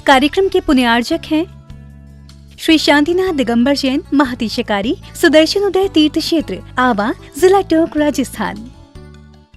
कार्यक्रम के पुण्यार्जक हैं श्री शांतिनाथ दिगंबर जैन महातिशकारी सुदर्शन उदय तीर्थ क्षेत्र आवा, जिला टोंक, राजस्थान।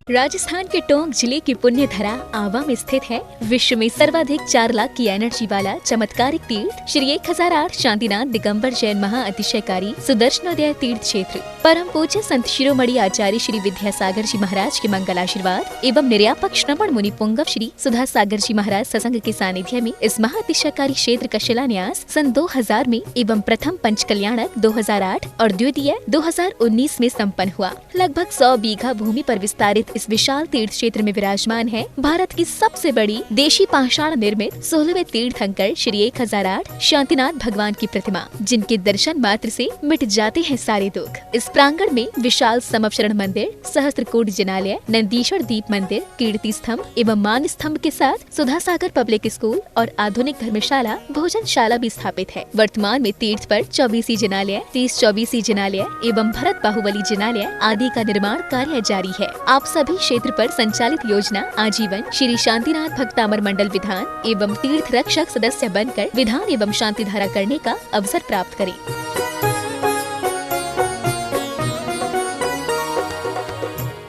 राजस्थान के टोंक जिले की पुण्य धरा आवा में स्थित है विश्व में सर्वाधिक 4 लाख की एनर्जी वाला चमत्कारिक तीर्थ श्री 1008 शांतिनाथ दिगंबर जैन महाअतिशयकारी सुदर्शनोदय तीर्थ क्षेत्र। परम पूज्य संत शिरोमणि आचार्य श्री विद्यासागर जी महाराज के मंगल आशीर्वाद एवं निर्यापक श्रवण मुनि पुंगव श्री सुधा सागर जी महाराज सत्संग के सानिध्य में इस महाअतिशयकारी क्षेत्र का शिलान्यास सन 2000 में एवं प्रथम पंच कल्याणक 2008 और द्वितीय 2019 में संपन्न हुआ। लगभग 100 बीघा भूमि पर विस्तारित इस विशाल तीर्थ क्षेत्र में विराजमान है भारत की सबसे बड़ी देशी पाषाण निर्मित 16वें तीर्थंकर श्री 1008 शांतिनाथ भगवान की प्रतिमा, जिनके दर्शन मात्र से मिट जाते हैं सारे दुख। इस प्रांगण में विशाल समवचरण मंदिर, सहस्त्रकूट जिनालय, नंदीश्वर दीप मंदिर, कीर्ति स्तंभ एवं मान स्तंभ के साथ सुधा सागर पब्लिक स्कूल और आधुनिक धर्मशाला, भोजनशाला भी स्थापित है। वर्तमान में तीर्थ पर 24 जिनालय, 30-24 जिनालय एवं भरत बाहुबली जिनालय आदि का निर्माण कार्य जारी है। आप सभी क्षेत्र पर संचालित योजना आजीवन श्री शांतिनाथ भक्तामर मंडल विधान एवं तीर्थ रक्षक सदस्य बनकर विधान एवं शांति धारा करने का अवसर प्राप्त करें।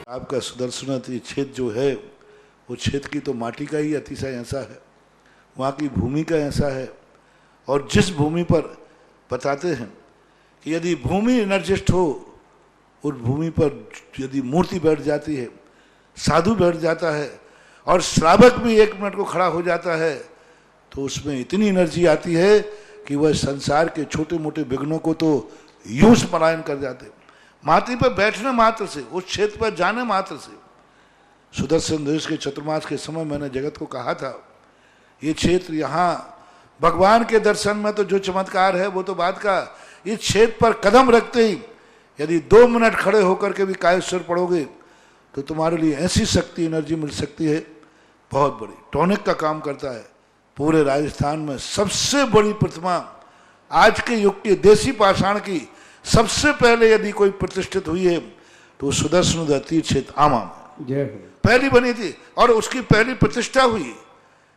आपका सुदर्शन क्षेत्र जो है वो क्षेत्र की तो माटी का ही अतिशय ऐसा है, वहाँ की भूमि का ऐसा है। और जिस भूमि पर बताते हैं कि यदि भूमि एनर्जिस्ट हो, उस भूमि पर यदि मूर्ति बैठ जाती है, साधु बैठ जाता है और श्रावक भी 1 मिनट को खड़ा हो जाता है, तो उसमें इतनी एनर्जी आती है कि वह संसार के छोटे मोटे विघ्नों को तो यूं पलायन कर जाते। माटी पर बैठने मात्र से, उस क्षेत्र पर जाने मात्र से, सुदर्शन देश के चतुर्मास के समय मैंने जगत को कहा था, ये क्षेत्र यहाँ भगवान के दर्शन में तो जो चमत्कार है वो तो बात का, इस क्षेत्र पर कदम रखते ही यदि 2 मिनट खड़े होकर के भी कायेश्वर पढ़ोगे तो तुम्हारे लिए ऐसी शक्ति एनर्जी मिल सकती है बहुत बड़ी। टॉनिक का काम करता है। पूरे राजस्थान में सबसे बड़ी प्रतिमा आज के युग की देसी पाषाण की सबसे पहले यदि कोई प्रतिष्ठित हुई है तो सुदर्शन तीर्थ क्षेत्र आमा में पहली बनी थी और उसकी पहली प्रतिष्ठा हुई।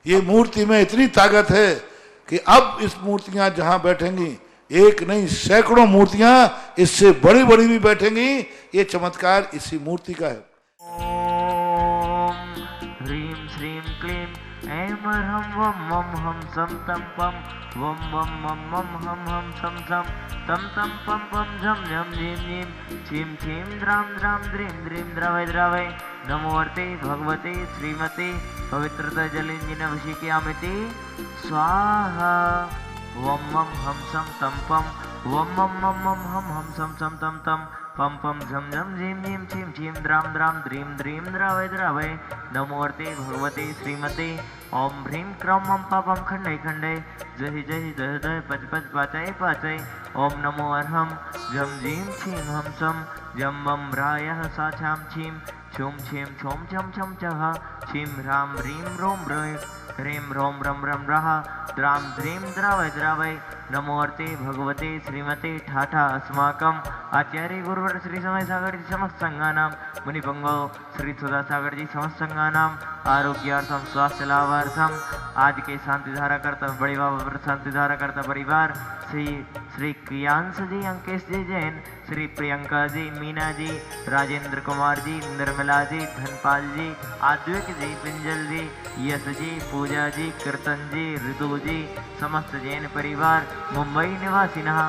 ये मूर्ति में इतनी ताकत है कि अब इस मूर्तियां जहां बैठेंगी, एक नहीं सैकड़ों मूर्तियां इससे बड़ी बड़ी भी बैठेंगी। ये चमत्कार इसी मूर्ति का है। ह्रीं श्रीं क्लीं ऐं हं वं मं हम सम तम पम वं वं मं मं हम सम सम तम तम पम पम झम झम झीं झीं छीं छीं द्रां द्रां द्रीं द्रीं द्रवै द्रवै नमोर्ते भगवते श्रीमते पवित्रता जलिंजिन वशिक्यामिति स्वाहा वं मं हम सम तम पम वं मं मं हम सम सम तम तम पम पम झम झम झीं झीं छीं छीं द्रां द्रां द्रीं द्रीं द्रवै द्रवै नमोर्ते भगवते श्रीमते ओम ह्रीं क्रौं मं पापं खण्डै खण्डै जहि जहि दह दह पच पच पाचय पाचय ओम नमो अर्हं झं झीं छीं हम सम जं मं रायः साछां छीं छुं छीं छौं छं छं छः छीं ह्रां ह्रीं रों ह्रीं ह्रीं रों रं रं रः द्रां द्रीं द्रवै द्रवै नमोर्ते भगवते श्रीमते ठाठा अस्माकम आचार्य गुरुवर श्री समय सागर जी समस्त संघानाम मुनिपंगो श्री सुधा सागर जी समस्त संघानाम आरोग्यार्थम स्वास्थ्य लाभार्थम आज के शांति धारा करता बड़ी बाबा शांति धारा करता परिवार श्री क्रियांश जी, अंकेश जी जैन, श्री प्रियंका जी, मीना जी, राजेंद्र कुमार जी, निर्मला जी, धनपाल जी, आद्विक जी, पिंजल जी, यश जी, पूजा जी, कीर्तन जी, ऋतु जी, समस्त जैन परिवार, मुंबई निवासिनः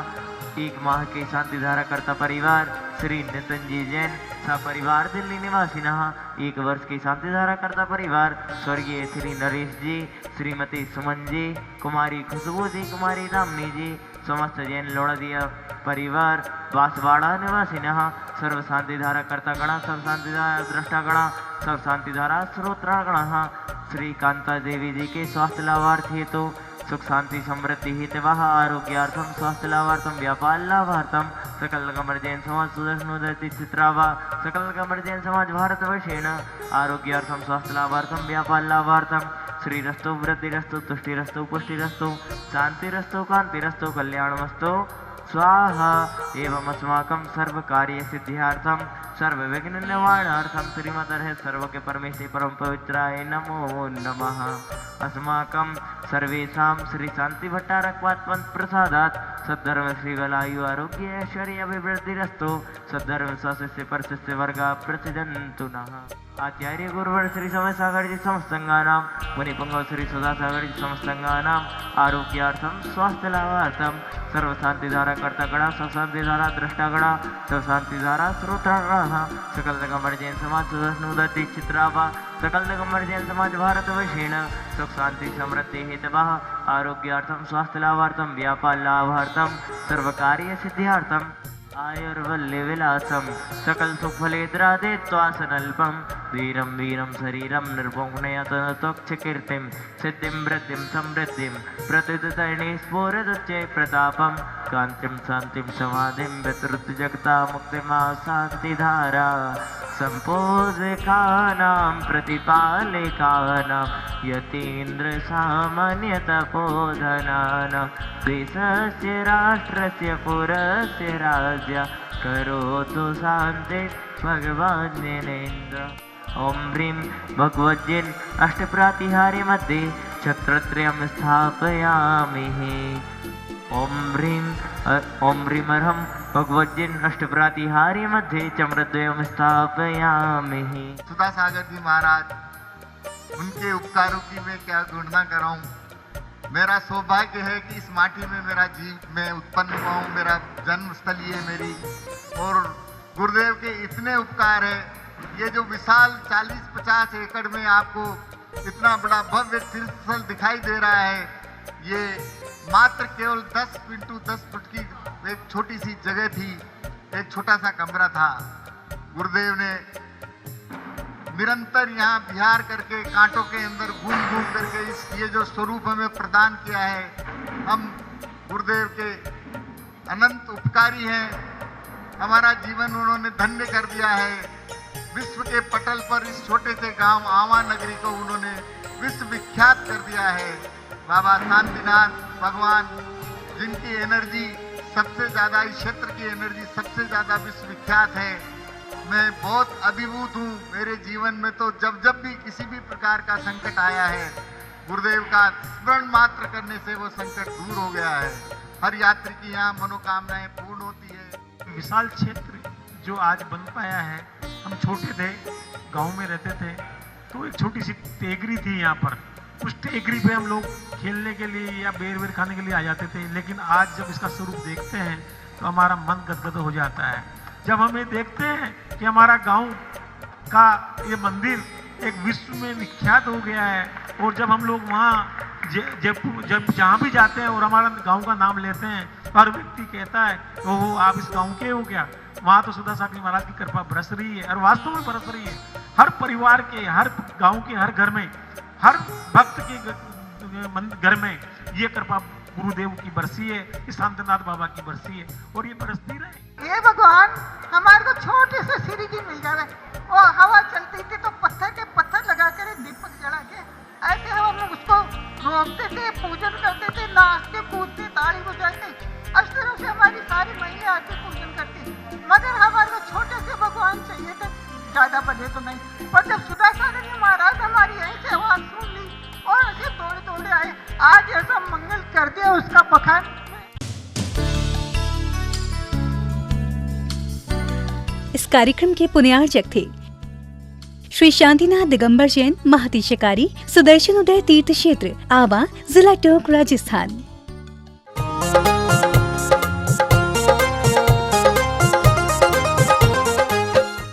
1 माह के शांति धारा करता परिवार श्री नितिन जी जैन, सपरिवार दिल्ली निवासिनः 1 वर्ष की शांति धारा करता परिवार स्वर्गीय श्री नरेश जी, श्रीमती सुमन जी, कुमारी खुशबू जी, कुमारी रामनी जी, समस्त जैन लोड़दिया परिवार बांसवाड़ा निवासिनः सर्व शांति धारा करता गण, सब शांति धारा दृष्टा गण, सब शांति धारा श्रोत्रा गण, श्री कांता देवी जी के स्वास्थ्य लाभार्थ हेतु सुख शांति समृद्धि हितवः आरोग्यार्थम स्वास्थ्य लाभार्थम व्यापार लाभार्थम सकल कमर जैन समाज सुदर्शन चित्रावा सकल कमर जैन समाज भारतवर्षेण आरोग्यार्थम स्वास्थ्य लाभार्थम व्यापार लाभार्थम श्रीरस्तु वृद्धिरस्तु तुष्टिरस्तु पुष्टिरस्तु शांतिरस्तु कांतिरस्तु कल्याणमस्तु स्वाहा एवं अस्माकं सर्व कार्य सिद्ध्यार्थम सर्व विघ्न निवारणार्थं श्रीमतर्हे सर्वके परमेश्वरी परम पवित्राय नमो नमः। अस्माकं सर्वेषां श्री शांति भट्टारकपाद प्रसादात् सद्धर्म श्रीगलायु आरोग्य ऐश्वर्य अभिवृद्धिरस्तु। सद्धर्म सस्य परस्य वर्गा प्रतिदन्तु नः। आचार्य गुरुवर श्री समय सागर जी समस्तंगानां मुनिपंगव श्री सदा सागर जी समस्तंगानां आरोग्यार्थं स्वास्थ्य लाभार्थं सर्व शांति धारा कर्ता गणा सब शांति धारा दृष्टा गणा सब शांति धारा श्रोता सकल दिगंबर जैन समाज सुदर्शनोदति चित्रावा सकल दिगंबर जैन समाज भारत वैषेण सुख शांति समृद्धि हेतवः आरोग्यार्थं स्वास्थ्य लाभार्थं व्यापार लाभार्थं सर्व कार्य सिद्ध्यार्थं आयुर्वल्ल्य विलासम सकल सुफलेद्रादे त्वासनल्पम वीरम वीरम शरीरम निर्भोगनयतनतोक्ष कीर्तिम सिद्धिं वृद्धिं समृद्धिं प्रतिदतरणे स्फुरदुच्चै प्रतापम कांतिं शांतिं समाधिं वितृत जगता मुक्तिमा शांतिधारा संपोषकानां प्रतिपालकानां यतीन्द्र सामान्य तपोधनानां देशस्य राष्ट्रस्य पुरस्य राज्य करोतु शान्ति भगवान् जिनेन्द्र। ओम ह्रीं भगवद्गीता अष्टप्रातिहार्य मध्ये छत्रत्रयं स्थापयामि। ओम ह्रीं अर्हं भगवद्गीता अष्टप्रातिहार्य मध्ये चम्रद्वयं स्थापयामि। सुधा सागर जी महाराज, उनके उपकारों की मैं क्या गुणना कराऊं। मेरा सौभाग्य है कि इस माटी में मैं उत्पन्न हुआ हूँ, मेरा जन्म स्थली है मेरी, और गुरुदेव के इतने उपकार है। ये जो विशाल 40-50 एकड़ में आपको इतना बड़ा भव्य तीर्थस्थल दिखाई दे रहा है, ये मात्र केवल 10 × 10 फुट की एक छोटी सी जगह थी, एक छोटा सा कमरा था। गुरुदेव ने निरंतर यहाँ विहार करके कांटों के अंदर घूम करके ये जो स्वरूप हमें प्रदान किया है, हम गुरुदेव के अनंत उपकारी हैं। हमारा जीवन उन्होंने धन्य कर दिया है। विश्व के पटल पर इस छोटे से गांव आवा नगरी को उन्होंने विश्व विख्यात कर दिया है। बाबा शांतिनाथ भगवान, जिनकी एनर्जी सबसे ज़्यादा, इस क्षेत्र की एनर्जी सबसे ज़्यादा विश्व विख्यात है। मैं बहुत अभिभूत हूँ। मेरे जीवन में तो जब भी किसी भी प्रकार का संकट आया है, गुरुदेव का स्मरण मात्र करने से वो संकट दूर हो गया है। हर यात्री की यहाँ मनोकामनाएं पूर्ण होती है। विशाल क्षेत्र जो आज बन पाया है, हम छोटे थे, गांव में रहते थे, तो एक छोटी सी टेकरी थी यहाँ पर। उस टेकरी पे हम लोग खेलने के लिए या बेर खाने के लिए आ जाते थे, लेकिन आज जब इसका स्वरूप देखते हैं तो हमारा मन गदगद हो जाता है। जब हमें देखते हैं कि हमारा गांव का ये मंदिर एक विश्व में विख्यात हो गया है, और जब हम लोग वहाँ जब जहाँ भी जाते हैं और हमारा गांव का नाम लेते हैं, हर व्यक्ति कहता है ओहो आप इस गांव के हो क्या। वहाँ तो सुधा सागर महाराज की कृपा बरस रही है, और वास्तव में बरस रही है। हर परिवार के, हर गांव के, हर घर में, हर भक्त के घर में ये कृपा गुरुदेव की बरसी है, इस शांतिनाथ बाबा की बरसी है, और ये बरसती रहे। ये भगवान हमारे को छोटे से श्री जी मिल जाए, और हवा चलती थी तो पत्थर के पत्थर लगा कर दीपक जला के ऐसे हम लोग उसको रोकते थे, पूजन करते थे, नाचते कूदते, ताली बजाते, इस तरह से हमारी सारी महिला आके पूजन करती। मगर हमारे को छोटे से भगवान चाहिए थे, ज्यादा बड़े तो नहीं। पर जब सुधा सागर जी महाराज हमारी ऐसे आवाज सुन ली और ऐसे दौड़े आए, आज ऐसा मंगल कर दिया उसका बखान। इस कार्यक्रम के पुण्यार्चक थे श्री शांतिनाथ दिगंबर जैन महातिशयकारी सुदर्शन उदय तीर्थ क्षेत्र आवा, जिला टोंक, राजस्थान।